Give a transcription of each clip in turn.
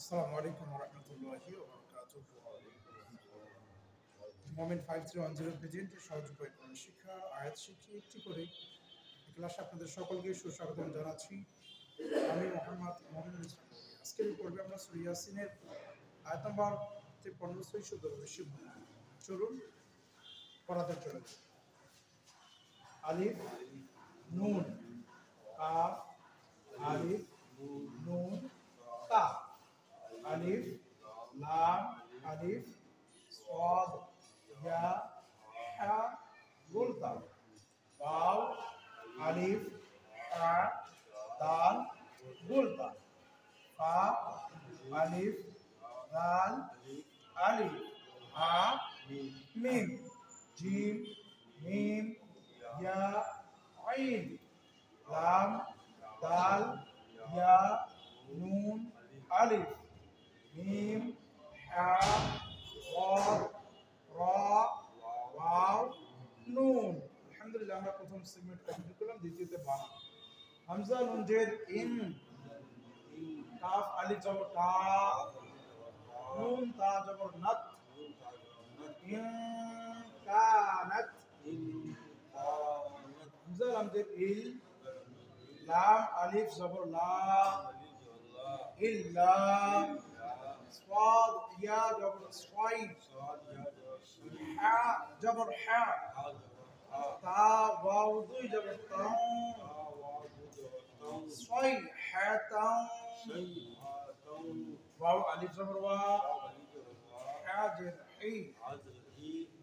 আসসালামু আলাইকুম ওয়া রাহমাতুল্লাহি ওয়া বারাকাতুহু। মোমেন্ট 5310 প্রেজেন্টে সহজ উপায় কোরআন শিক্ষা আয়াত শিখিয়ে একটি করে ক্লাসে আপনাদের সকলকে সুস্বাগতম জানাচ্ছি। আমি মোহাম্মদ মুমিনুল ইসলাম। আজকের এই পর্বে আমরা সূরা ইয়াসিনের আয়াত নম্বর 53 থেকে 14 শিখব। চলুন পড়াতে চলে যাই। আলিফ নুন কাফ আলিফ নুন তা আলিফ লাম আলিফ صاد يا حا غلطة واو ألف حا دال غلطة فا ألف دال ألف ها ميم جيم ميم يا عين لام دال يا نون ألف ميم حا صاد را واو নুন। আলহামদুলিল্লাহ আমরা প্রথম সেগমেন্ট কমপ্লিট করলাম। দ্বিতীয়তে বানা হামজা নুন জের ইন কাফ আলিফ জবর কা নুন তা জবর নাত ইন কানাত হামজা লাম জের ইল লাম আলিফ জবর লা ইল্লা صاد يا جبر صيد حاء جبر حاء تا واو دوي جبر تاء صيحة واو ألف جبر واو حاء جر حي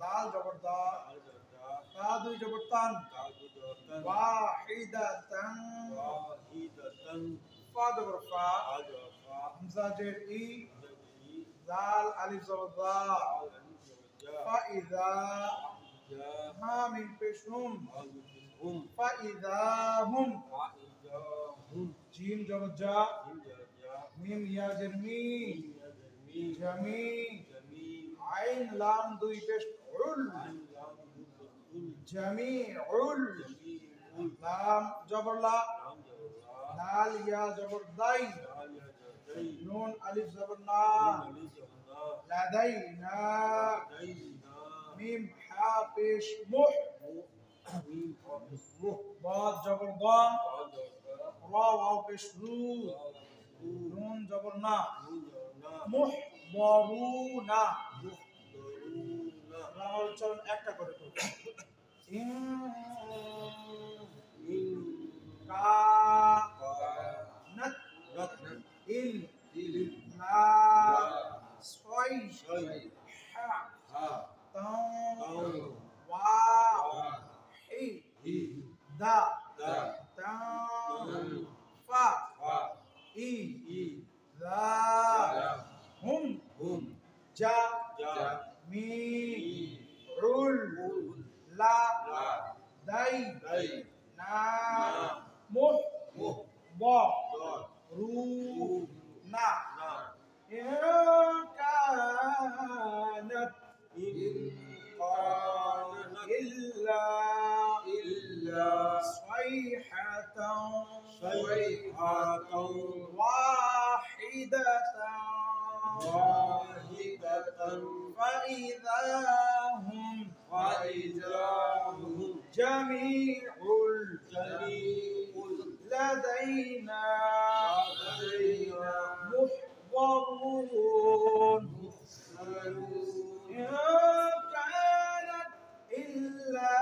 دال جبر دا تا دوي جبر تن واحدة فا جبر فا همزة جر إي دال ألف زبر ضا فإذا ها من بشهم فإذا هم جيم جبر جا ميم يا جرمي جمي عين لام دوي بش عل جميع لام جبر لا دال يا جبر داي نون ألف زبر نا لدينا ميم حا بيش مح ضاد جبر ضا را واو بيش رو نون جبر نا محضرونا রামাল চরণ একটা করে করব ইন কা নাত ইল লা صي حا تاء واو حي دا تاء فا إي ذا هم جا مي عل لا داي نا مح ضا رو نا إن كانت إلا صيحة واحدة فإذا هم جميع لدينا محضرون إن كانت إلا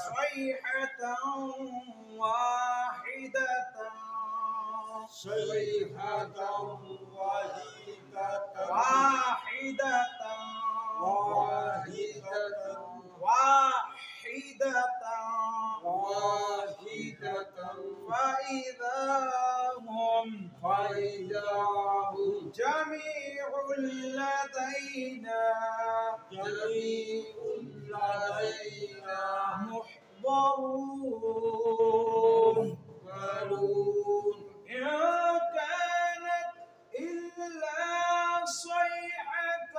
صيحة واحدة فإذا هم جميع لدينا محضرون إن كانت إلا صيحة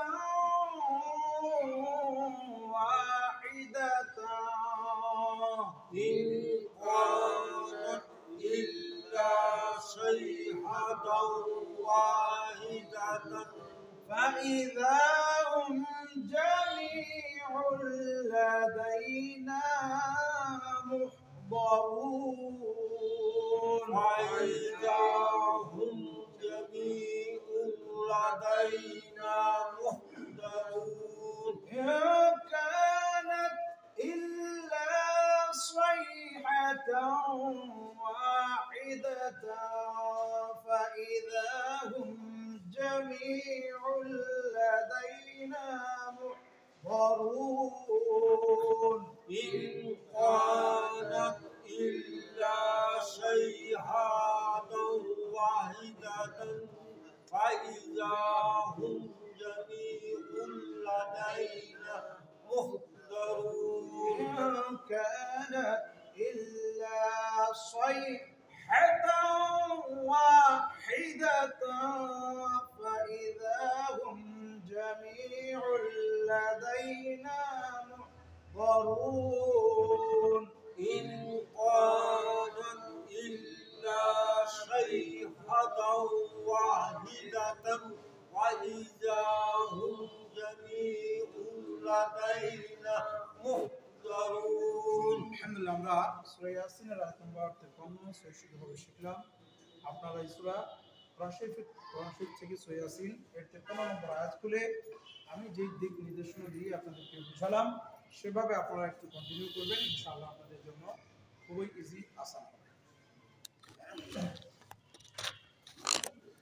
إن كانت إلا صيحة واحدة فإذا هم جميع لدينا محضرون فإذا هم جميع لدينا محضرون إن كانت إلا صيحة واحدة فإذا هم جميع لدينا محضرون إن كانت إلا صيحة واحدة فإذا هم جميع لدينا محضرون إن كانت إلا صيحة واحدة فإذا هم جميع لدينا محضرون إن كانت إلا صيحة واحدة وإذا هم جميع لدينا محضرون আলহামদুলিল্লাহ আমরা সূরা ইয়াসিনের আয়াত নম্বর 53 সহিষ্ণুভাবে শিখলাম। আপনারা এই সূরা কোরআন শরীফ থেকে সূরা ইয়াসিন এর 53 নম্বর আয়াত খুলে আমি যে দিক নির্দেশনা দিয়ে আপনাদেরকে বুঝালাম সেভাবে আপনারা একটু কন্টিনিউ করবেন, ইনশাআল্লাহ আপনাদের জন্য খুবই ইজি আসান হবে।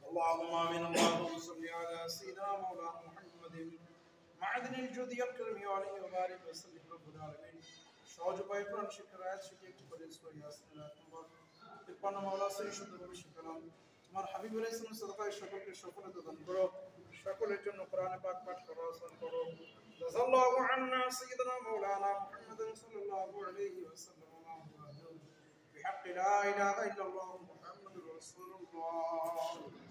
اللهم آمين اللهم صل على سيدنا مولانا محمد معدن الجود الكريم وعليه وبارك وسلم رب العالمين। সহজ উপায়ে কোরআন শিক্ষার আয়াত শিখে একটু করে সূরা ইয়াসিনের আয়াত নম্বর 53 মাওলা শ্রী শুদ্ধভাবে শিখলাম। তোমার হাবিব আলাইহিস সালাম সাদাকায়ে সকলকে সফলতা দান করো, সকলের জন্য কোরআন পাক পাঠ করা আসান করো। জাযাল্লাহু আন্না সাইয়্যিদানা মাওলানা মুহাম্মাদান সাল্লাল্লাহু আলাইহি ওয়াসাল্লাম বিহাক্কি লা ইলাহা ইল্লাল্লাহ মুহাম্মাদুর রাসূলুল্লাহ।